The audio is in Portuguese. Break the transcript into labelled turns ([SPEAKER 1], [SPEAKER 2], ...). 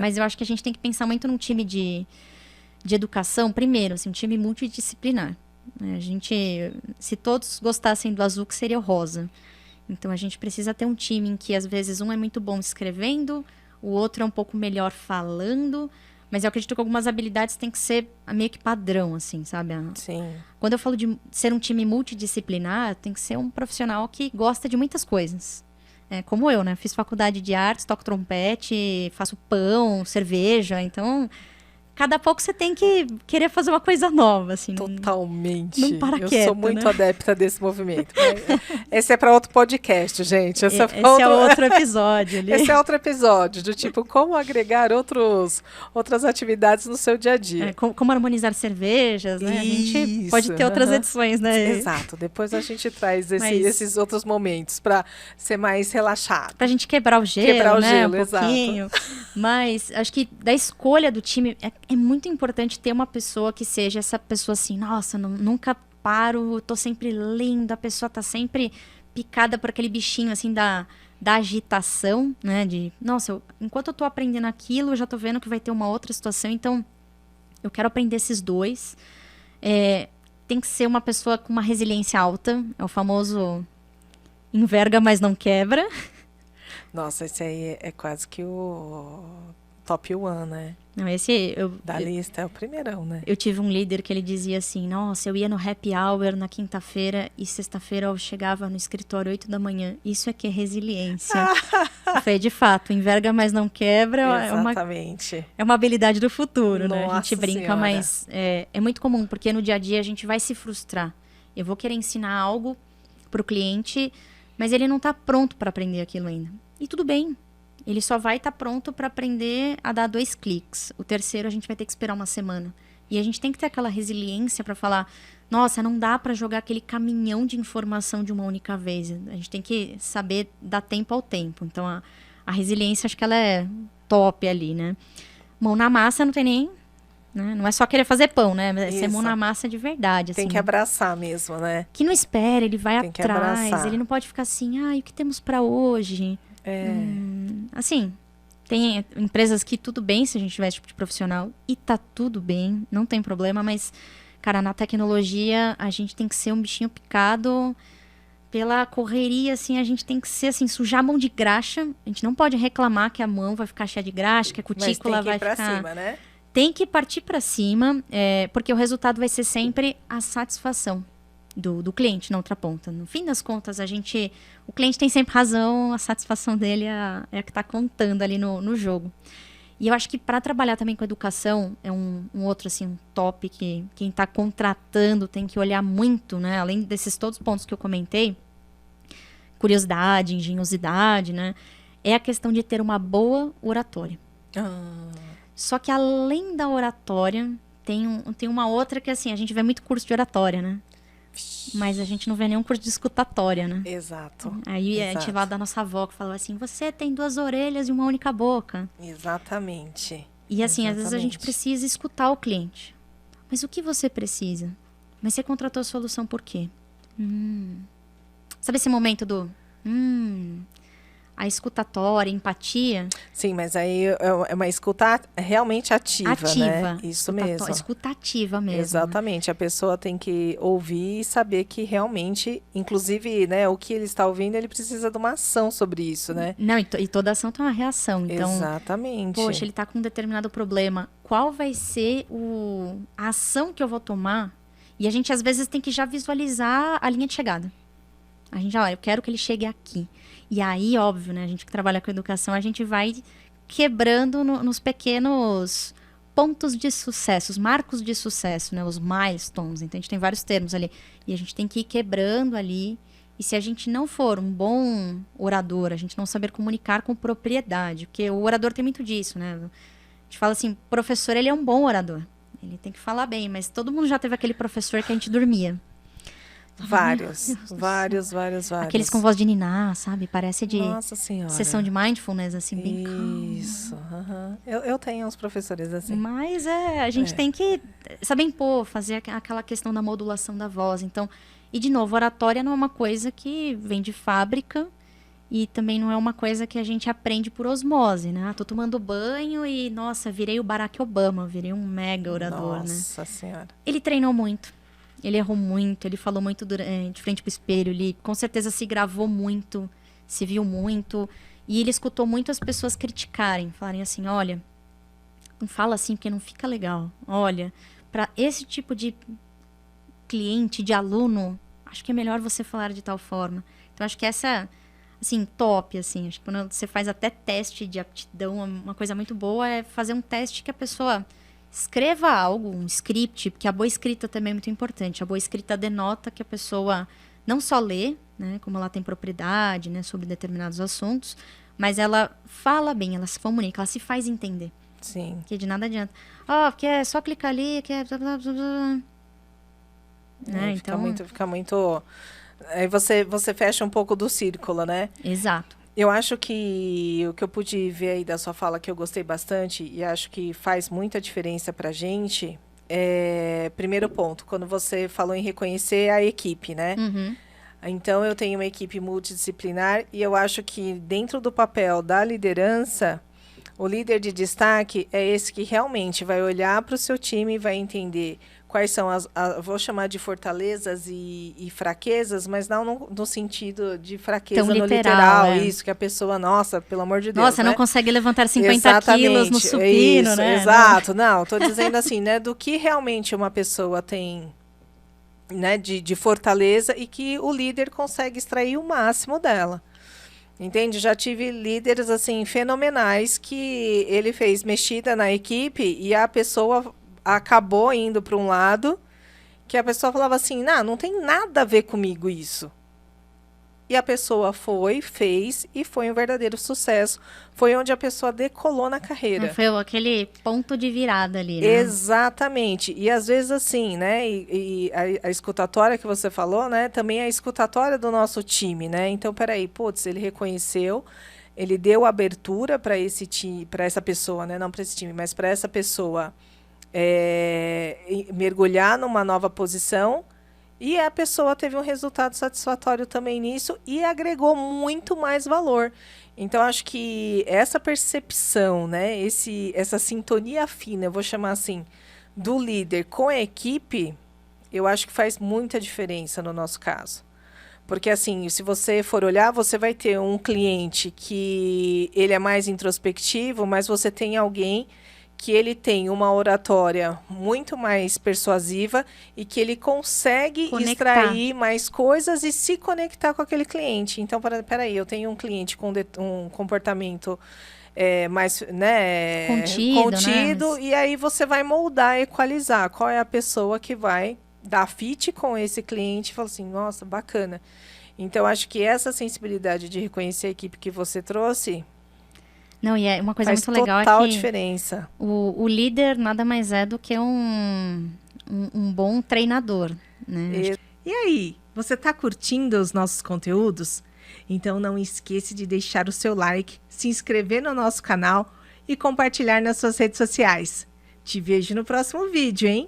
[SPEAKER 1] Mas eu acho que a gente tem que pensar muito num time de educação, primeiro, assim, um time multidisciplinar. Né? Se todos gostassem do azul, que seria o rosa. Então, a gente precisa ter um time em que, às vezes, um é muito bom escrevendo, o outro é um pouco melhor falando, mas eu acredito que algumas habilidades têm que ser meio que padrão, assim, sabe?
[SPEAKER 2] Sim.
[SPEAKER 1] Quando eu falo de ser um time multidisciplinar, tem que ser um profissional que gosta de muitas coisas. Como eu, né? Fiz faculdade de artes, toco trompete, faço pão, cerveja, então... Cada pouco você tem que querer fazer uma coisa nova, assim.
[SPEAKER 2] Totalmente.
[SPEAKER 1] Não para
[SPEAKER 2] Eu
[SPEAKER 1] quieto,
[SPEAKER 2] sou muito
[SPEAKER 1] né?
[SPEAKER 2] adepta desse movimento. Esse é para outro podcast, gente.
[SPEAKER 1] Esse é outro episódio ali.
[SPEAKER 2] Esse é outro episódio, do tipo, como agregar outras atividades no seu dia a dia.
[SPEAKER 1] Como harmonizar cervejas, né?
[SPEAKER 2] Isso,
[SPEAKER 1] a gente pode ter outras edições, né?
[SPEAKER 2] Exato. Depois a gente traz esses outros momentos para ser mais relaxado.
[SPEAKER 1] Pra gente quebrar o gelo, um pouquinho.
[SPEAKER 2] Exato.
[SPEAKER 1] Mas acho que da escolha do time, é muito importante ter uma pessoa que seja essa pessoa assim, nossa, nunca paro, tô sempre lendo, a pessoa tá sempre picada por aquele bichinho assim da agitação, né? Nossa, enquanto eu tô aprendendo aquilo, eu já tô vendo que vai ter uma outra situação, então eu quero aprender esses dois. Tem que ser uma pessoa com uma resiliência alta, é o famoso enverga, mas não quebra.
[SPEAKER 2] Nossa, esse aí é quase que o top one, né?
[SPEAKER 1] Não,
[SPEAKER 2] Da lista é o primeirão, né?
[SPEAKER 1] Eu tive um líder que ele dizia assim, nossa, eu ia no happy hour na quinta-feira e sexta-feira eu chegava no escritório 8 da manhã. Isso é que é resiliência. Eu falei, de fato, enverga, mas não quebra.
[SPEAKER 2] Exatamente.
[SPEAKER 1] É uma habilidade do futuro, né? A gente brinca,
[SPEAKER 2] senhora.
[SPEAKER 1] Mas é muito comum, porque no dia a dia a gente vai se frustrar. Eu vou querer ensinar algo pro cliente, mas ele não tá pronto para aprender aquilo ainda. E tudo bem. Ele só vai estar pronto para aprender a dar 2 cliques. O terceiro a gente vai ter que esperar uma semana. E a gente tem que ter aquela resiliência para falar, nossa, não dá para jogar aquele caminhão de informação de uma única vez. A gente tem que saber dar tempo ao tempo. Então, a resiliência, acho que ela é top ali, né? Mão na massa não tem nem... Né? Não é só querer fazer pão, né? É ser mão na massa de verdade.
[SPEAKER 2] Tem
[SPEAKER 1] assim,
[SPEAKER 2] que abraçar mesmo, né?
[SPEAKER 1] Que não espera, ele vai
[SPEAKER 2] tem
[SPEAKER 1] atrás. Ele não pode ficar assim, o que temos para hoje? Assim, tem empresas que tudo bem se a gente tiver esse tipo de profissional e tá tudo bem, não tem problema, mas, cara, na tecnologia a gente tem que ser um bichinho picado pela correria, assim, a gente tem que ser, assim, sujar a mão de graxa, a gente não pode reclamar que a mão vai ficar cheia de graxa, que a cutícula vai ficar...
[SPEAKER 2] Mas tem que ir pra cima, né?
[SPEAKER 1] Tem que partir para cima, porque o resultado vai ser sempre a satisfação do cliente na outra ponta. No fim das contas, o cliente tem sempre razão, a satisfação dele é a que está contando ali no jogo. E eu acho que para trabalhar também com educação, é um outro assim, um top que quem está contratando tem que olhar muito, né? Além desses todos os pontos que eu comentei, curiosidade, engenhosidade, né? É a questão de ter uma boa oratória. Só que além da oratória, tem uma outra que assim, a gente vê muito curso de oratória, né? Mas a gente não vê nenhum curso de escutatória, né?
[SPEAKER 2] Exato.
[SPEAKER 1] Aí a gente vai da nossa avó que falou assim, você tem 2 orelhas e uma única boca.
[SPEAKER 2] Exatamente.
[SPEAKER 1] E assim, às vezes a gente precisa escutar o cliente. Mas o que você precisa? Mas você contratou a solução por quê? Sabe esse momento do... a escutatória, empatia.
[SPEAKER 2] Sim, mas aí é uma escuta realmente ativa, né? Isso mesmo.
[SPEAKER 1] Escutativa mesmo.
[SPEAKER 2] Exatamente. A pessoa tem que ouvir e saber que realmente, inclusive, né, o que ele está ouvindo, ele precisa de uma ação sobre isso, né?
[SPEAKER 1] Não, e toda ação tem uma reação. Então,
[SPEAKER 2] exatamente.
[SPEAKER 1] Poxa, ele está com um determinado problema. Qual vai ser a ação que eu vou tomar? E a gente, às vezes, tem que já visualizar a linha de chegada. A gente já, eu quero que ele chegue aqui. E aí, óbvio, né? A gente que trabalha com educação, a gente vai quebrando nos pequenos pontos de sucesso, os marcos de sucesso, né? Os milestones. Então, a gente tem vários termos ali. E a gente tem que ir quebrando ali. E se a gente não for um bom orador, a gente não saber comunicar com propriedade, porque o orador tem muito disso, né? A gente fala assim, professor, ele é um bom orador. Ele tem que falar bem, mas todo mundo já teve aquele professor que a gente dormia.
[SPEAKER 2] Vários.
[SPEAKER 1] Aqueles com voz de niná, sabe? Parece de
[SPEAKER 2] Nossa Senhora.
[SPEAKER 1] Sessão de mindfulness, assim, bem calma.
[SPEAKER 2] Isso. Eu tenho uns professores assim.
[SPEAKER 1] Mas a gente tem que saber impor, fazer aquela questão da modulação da voz. Então, e de novo, oratória não é uma coisa que vem de fábrica E também não é uma coisa que a gente aprende por osmose, né? Tô tomando banho e, nossa, virei o Barack Obama, virei um mega orador, né?
[SPEAKER 2] Nossa Senhora.
[SPEAKER 1] Ele treinou muito, ele errou muito, ele falou muito de frente pro espelho, ele com certeza se gravou muito, se viu muito. E ele escutou muito as pessoas criticarem, falarem assim, olha, não fala assim porque não fica legal. Olha, para esse tipo de cliente, de aluno, acho que é melhor você falar de tal forma. Então, acho que essa, assim, top, assim. Acho que quando você faz até teste de aptidão, uma coisa muito boa é fazer um teste que a pessoa escreva algo, um script, porque a boa escrita também é muito importante. A boa escrita denota que a pessoa não só lê, né, como ela tem propriedade, né, sobre determinados assuntos, mas ela fala bem, ela se comunica, ela se faz entender.
[SPEAKER 2] Sim.
[SPEAKER 1] Que de nada adianta. Porque é só clicar ali, que é...
[SPEAKER 2] Né? Fica muito... Aí você fecha um pouco do círculo, né?
[SPEAKER 1] Exato.
[SPEAKER 2] Eu acho que o que eu pude ver aí da sua fala, que eu gostei bastante, e acho que faz muita diferença pra gente, primeiro ponto, quando você falou em reconhecer a equipe, né?
[SPEAKER 1] Uhum.
[SPEAKER 2] Então, eu tenho uma equipe multidisciplinar e eu acho que dentro do papel da liderança, o líder de destaque é esse que realmente vai olhar para o seu time e vai entender quais são vou chamar de fortalezas e fraquezas, mas não no sentido de fraqueza
[SPEAKER 1] Tão
[SPEAKER 2] no literal, isso, que a pessoa, nossa, pelo amor de Deus,
[SPEAKER 1] nossa,
[SPEAKER 2] né?
[SPEAKER 1] não consegue levantar 50
[SPEAKER 2] Exatamente,
[SPEAKER 1] quilos no supino,
[SPEAKER 2] isso,
[SPEAKER 1] né?
[SPEAKER 2] Exato, não, estou dizendo assim, né, do que realmente uma pessoa tem, né, de fortaleza e que o líder consegue extrair o máximo dela. Entende? Já tive líderes assim fenomenais que ele fez mexida na equipe e a pessoa acabou indo para um lado que a pessoa falava assim, não tem nada a ver comigo isso. E a pessoa fez e foi um verdadeiro sucesso. Foi onde a pessoa decolou na carreira.
[SPEAKER 1] Foi aquele ponto de virada ali, né?
[SPEAKER 2] Exatamente. E às vezes assim, né? E a escutatória que você falou, né? Também é a escutatória do nosso time, né? Então, peraí, putz, ele reconheceu, ele deu abertura para esse time, para essa pessoa, né? Não para esse time, mas para essa pessoa mergulhar numa nova posição. E a pessoa teve um resultado satisfatório também nisso e agregou muito mais valor. Então, acho que essa percepção, né, essa sintonia fina, eu vou chamar assim, do líder com a equipe, eu acho que faz muita diferença no nosso caso. Porque, assim, se você for olhar, você vai ter um cliente que ele é mais introspectivo, mas você tem alguém que ele tem uma oratória muito mais persuasiva e que ele consegue extrair mais coisas e se conectar com aquele cliente. Então, peraí, eu tenho um cliente com um comportamento mais, né, contido, né? E aí você vai moldar, equalizar qual é a pessoa que vai dar fit com esse cliente e falar assim, nossa, bacana. Então, acho que essa sensibilidade de reconhecer a equipe que você trouxe...
[SPEAKER 1] Não, e é uma coisa muito legal
[SPEAKER 2] total é que diferença.
[SPEAKER 1] O líder nada mais é do que um bom treinador, né?
[SPEAKER 2] E aí, você está curtindo os nossos conteúdos? Então não esqueça de deixar o seu like, se inscrever no nosso canal e compartilhar nas suas redes sociais. Te vejo no próximo vídeo, hein?